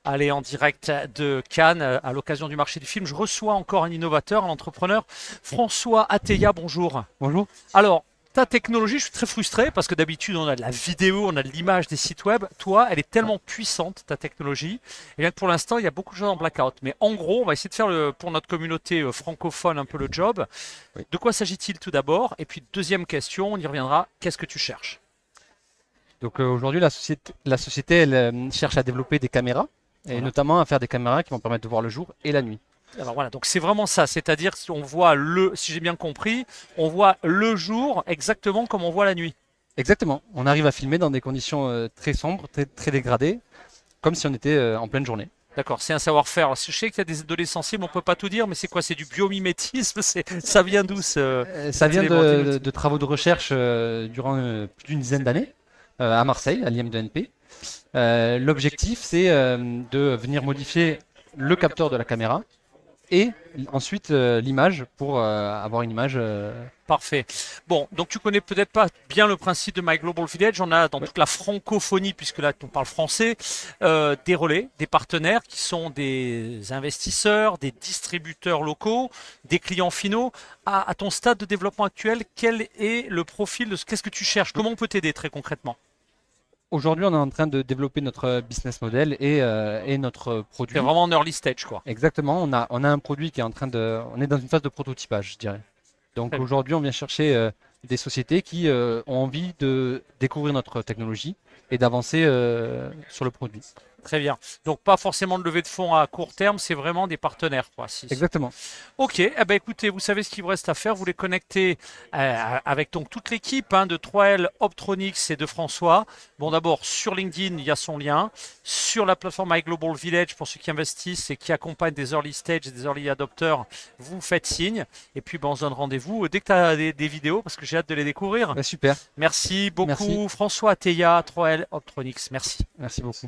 Allez, en direct de Cannes, à l'occasion du marché du film, je reçois encore un innovateur, un entrepreneur, François Atteya, bonjour. Bonjour. Alors, ta technologie, je suis très frustré parce que d'habitude, on a de la vidéo, on a de l'image des sites web. Toi, elle est tellement puissante, ta technologie. Et bien que pour l'instant, il y a beaucoup de gens en blackout. Mais en gros, on va essayer de faire pour notre communauté francophone un peu le job. Oui. De quoi s'agit-il tout d'abord? Et puis, deuxième question, on y reviendra. Qu'est-ce que tu cherches? Donc aujourd'hui, la société elle, cherche à développer des caméras et Voilà. notamment à faire des caméras qui vont permettre de voir le jour et la nuit. Alors voilà, donc c'est vraiment ça, c'est-à-dire si on voit si j'ai bien compris, on voit le jour exactement comme on voit la nuit. Exactement. On arrive à filmer dans des conditions très sombres, très, très dégradées, comme si on était en pleine journée. D'accord, c'est un savoir-faire. Alors, je sais qu'il y a des données sensibles, on peut pas tout dire, mais c'est quoi? C'est du biomimétisme, ça vient d'où Ça cet vient élément? Dis-nous. de travaux de recherche durant plus d'une dizaine d'années à Marseille, à l'IM2NP. L'objectif, c'est de venir modifier le capteur de la caméra et ensuite l'image pour avoir une image. Parfait. Bon, donc tu connais peut-être pas bien le principe de My Global Village. On a dans Ouais. toute la francophonie, puisque là on parle français, des relais, des partenaires qui sont des investisseurs, des distributeurs locaux, des clients finaux. À ton stade de développement actuel, quel est le profil qu'est-ce que tu cherches? Comment on peut t'aider très concrètement? Aujourd'hui, on est en train de développer notre business model et notre C'est produit. vraiment en early stage, quoi. Exactement, on a un produit qui est en train de. On est dans une phase de prototypage, je dirais. Donc Très bien. aujourd'hui, on vient chercher des sociétés qui ont envie de découvrir notre technologie et d'avancer sur le produit. Très bien. Donc pas forcément de levée de fonds à court terme, c'est vraiment des partenaires, quoi. Exactement. Ok, eh ben écoutez, vous savez ce qu'il vous reste à faire. Vous les connectez avec donc toute l'équipe de 3L Optronics et de François. Bon, d'abord sur LinkedIn, il y a son lien. Sur la plateforme iGlobal Village, pour ceux qui investissent et qui accompagnent des early stage et des early adopters, vous faites signe. Et puis, ben, on se donne rendez-vous dès que tu as des vidéos parce que j'ai hâte de les découvrir. Bah, super. Merci Merci. beaucoup, François Atteya, 3L Optronics. Merci. Merci beaucoup.